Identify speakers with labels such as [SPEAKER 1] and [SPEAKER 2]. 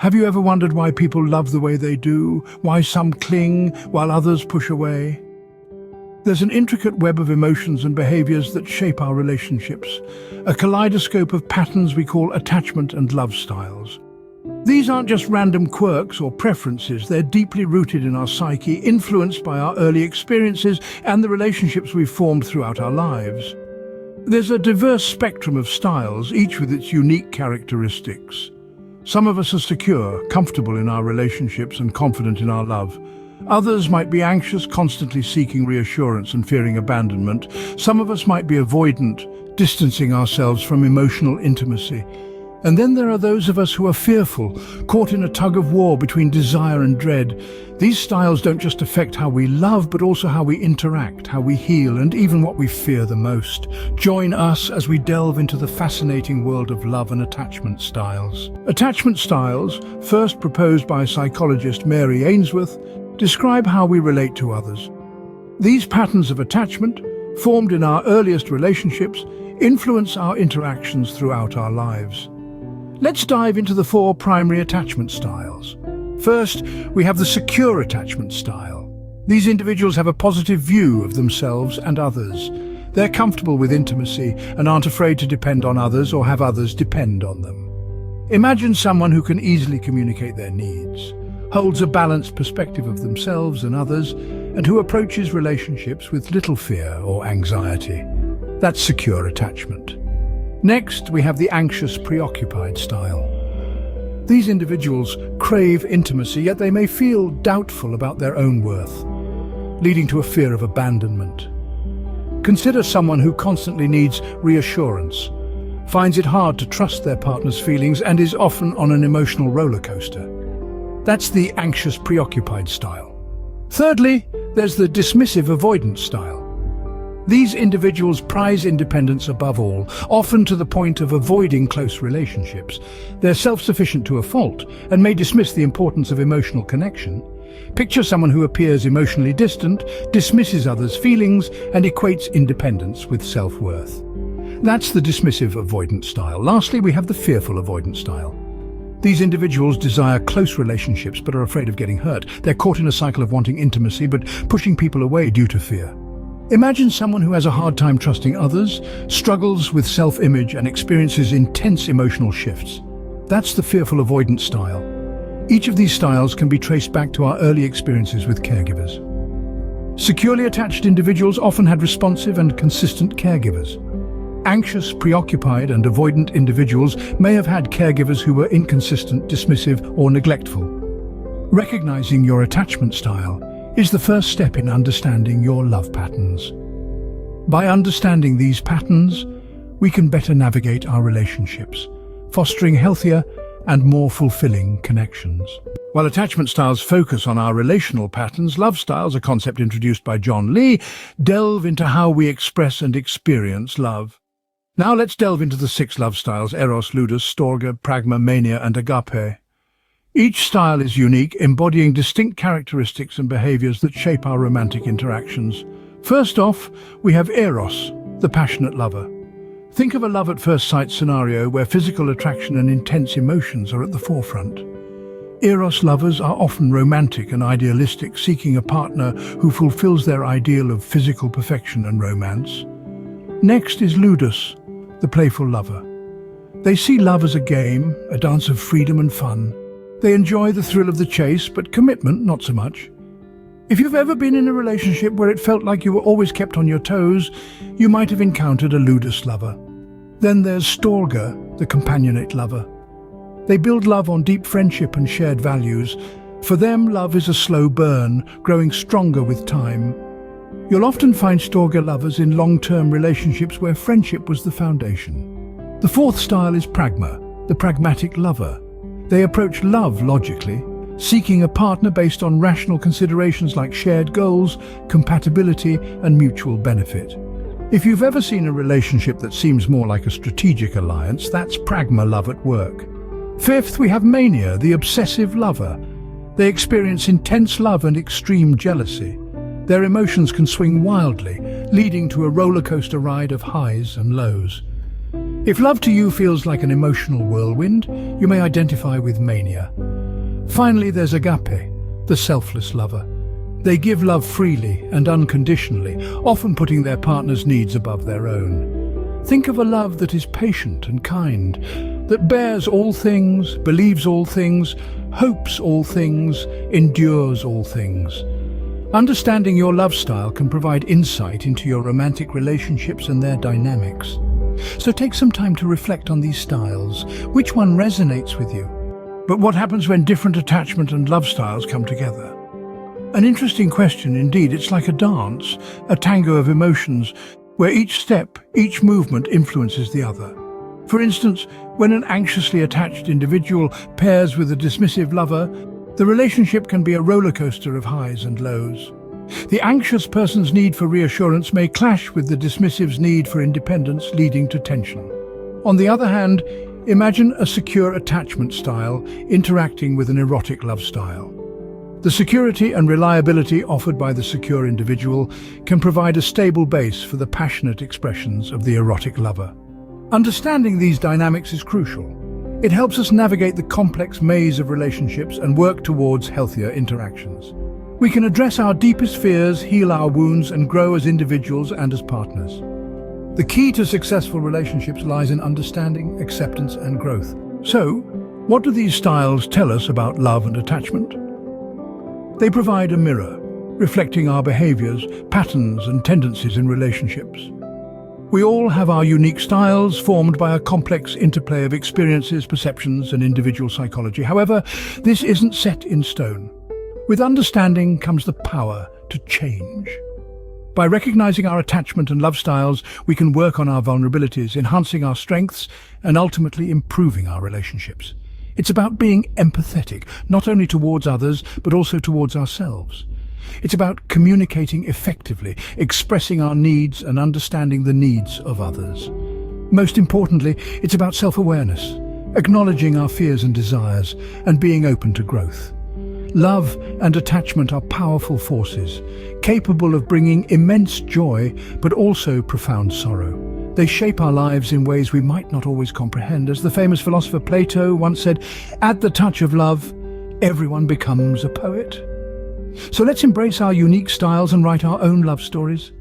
[SPEAKER 1] Have you ever wondered why people love the way they do? Why some cling while others push away? There's an intricate web of emotions and behaviors that shape our relationships, a kaleidoscope of patterns we call attachment and love styles. These aren't just random quirks or preferences, they're deeply rooted in our psyche, influenced by our early experiences and the relationships we've formed throughout our lives. There's a diverse spectrum of styles, each with its unique characteristics. Some of us are secure, comfortable in our relationships and confident in our love. Others might be anxious, constantly seeking reassurance and fearing abandonment. Some of us might be avoidant, distancing ourselves from emotional intimacy. And then there are those of us who are fearful, caught in a tug of war between desire and dread. These styles don't just affect how we love, but also how we interact, how we heal, and even what we fear the most. Join us as we delve into the fascinating world of love and attachment styles. Attachment styles, first proposed by psychologist Mary Ainsworth, describe how we relate to others. These patterns of attachment, formed in our earliest relationships, influence our interactions throughout our lives. Let's dive into the 4 primary attachment styles. First, we have the secure attachment style. These individuals have a positive view of themselves and others. They're comfortable with intimacy and aren't afraid to depend on others or have others depend on them. Imagine someone who can easily communicate their needs, holds a balanced perspective of themselves and others, and who approaches relationships with little fear or anxiety. That's secure attachment. Next, we have the anxious, preoccupied style. These individuals crave intimacy, yet they may feel doubtful about their own worth, leading to a fear of abandonment. Consider someone who constantly needs reassurance, finds it hard to trust their partner's feelings, and is often on an emotional roller coaster. That's the anxious, preoccupied style. Thirdly, there's the dismissive, avoidant style. These individuals prize independence above all, often to the point of avoiding close relationships. They're self-sufficient to a fault and may dismiss the importance of emotional connection. Picture someone who appears emotionally distant, dismisses others' feelings, and equates independence with self-worth. That's the dismissive avoidant style. Lastly, we have the fearful avoidant style. These individuals desire close relationships but are afraid of getting hurt. They're caught in a cycle of wanting intimacy but pushing people away due to fear. Imagine someone who has a hard time trusting others, struggles with self-image, and experiences intense emotional shifts. That's the fearful avoidant style. Each of these styles can be traced back to our early experiences with caregivers. Securely attached individuals often had responsive and consistent caregivers. Anxious, preoccupied, and avoidant individuals may have had caregivers who were inconsistent, dismissive, or neglectful. Recognizing your attachment style is the first step in understanding your love patterns. By understanding these patterns, we can better navigate our relationships, fostering healthier and more fulfilling connections. While attachment styles focus on our relational patterns, love styles, a concept introduced by John Lee, delve into how we express and experience love. Now let's delve into the 6 love styles: Eros, Ludus, Storge, Pragma, Mania, and Agape. Each style is unique, embodying distinct characteristics and behaviors that shape our romantic interactions. First off, we have Eros, the passionate lover. Think of a love at first sight scenario where physical attraction and intense emotions are at the forefront. Eros lovers are often romantic and idealistic, seeking a partner who fulfills their ideal of physical perfection and romance. Next is Ludus, the playful lover. They see love as a game, a dance of freedom and fun. They enjoy the thrill of the chase, but commitment not so much. If you've ever been in a relationship where it felt like you were always kept on your toes, you might have encountered a Ludus lover. Then there's Storge, the companionate lover. They build love on deep friendship and shared values. For them, love is a slow burn, growing stronger with time. You'll often find Storge lovers in long-term relationships where friendship was the foundation. The 4th style is Pragma, the pragmatic lover. They approach love logically, seeking a partner based on rational considerations like shared goals, compatibility, and mutual benefit. If you've ever seen a relationship that seems more like a strategic alliance, that's Pragma love at work. 5th, we have Mania, the obsessive lover. They experience intense love and extreme jealousy. Their emotions can swing wildly, leading to a roller coaster ride of highs and lows. If love to you feels like an emotional whirlwind, you may identify with mania. Finally, there's agape, the selfless lover. They give love freely and unconditionally, often putting their partner's needs above their own. Think of a love that is patient and kind, that bears all things, believes all things, hopes all things, endures all things. Understanding your love style can provide insight into your romantic relationships and their dynamics. So take some time to reflect on these styles. Which one resonates with you? But what happens when different attachment and love styles come together? An interesting question indeed. It's like a dance, a tango of emotions, where each step, each movement influences the other. For instance, when an anxiously attached individual pairs with a dismissive lover, the relationship can be a roller coaster of highs and lows. The anxious person's need for reassurance may clash with the dismissive's need for independence, leading to tension. On the other hand, imagine a secure attachment style interacting with an erotic love style. The security and reliability offered by the secure individual can provide a stable base for the passionate expressions of the erotic lover. Understanding these dynamics is crucial. It helps us navigate the complex maze of relationships and work towards healthier interactions. We can address our deepest fears, heal our wounds, and grow as individuals and as partners. The key to successful relationships lies in understanding, acceptance, and growth. So, what do these styles tell us about love and attachment? They provide a mirror, reflecting our behaviors, patterns, and tendencies in relationships. We all have our unique styles, formed by a complex interplay of experiences, perceptions, and individual psychology. However, this isn't set in stone. With understanding comes the power to change. By recognizing our attachment and love styles, we can work on our vulnerabilities, enhancing our strengths, and ultimately improving our relationships. It's about being empathetic, not only towards others, but also towards ourselves. It's about communicating effectively, expressing our needs and understanding the needs of others. Most importantly, it's about self-awareness, acknowledging our fears and desires, and being open to growth. Love and attachment are powerful forces, capable of bringing immense joy, but also profound sorrow. They shape our lives in ways we might not always comprehend. As the famous philosopher Plato once said, "At the touch of love, everyone becomes a poet." So let's embrace our unique styles and write our own love stories.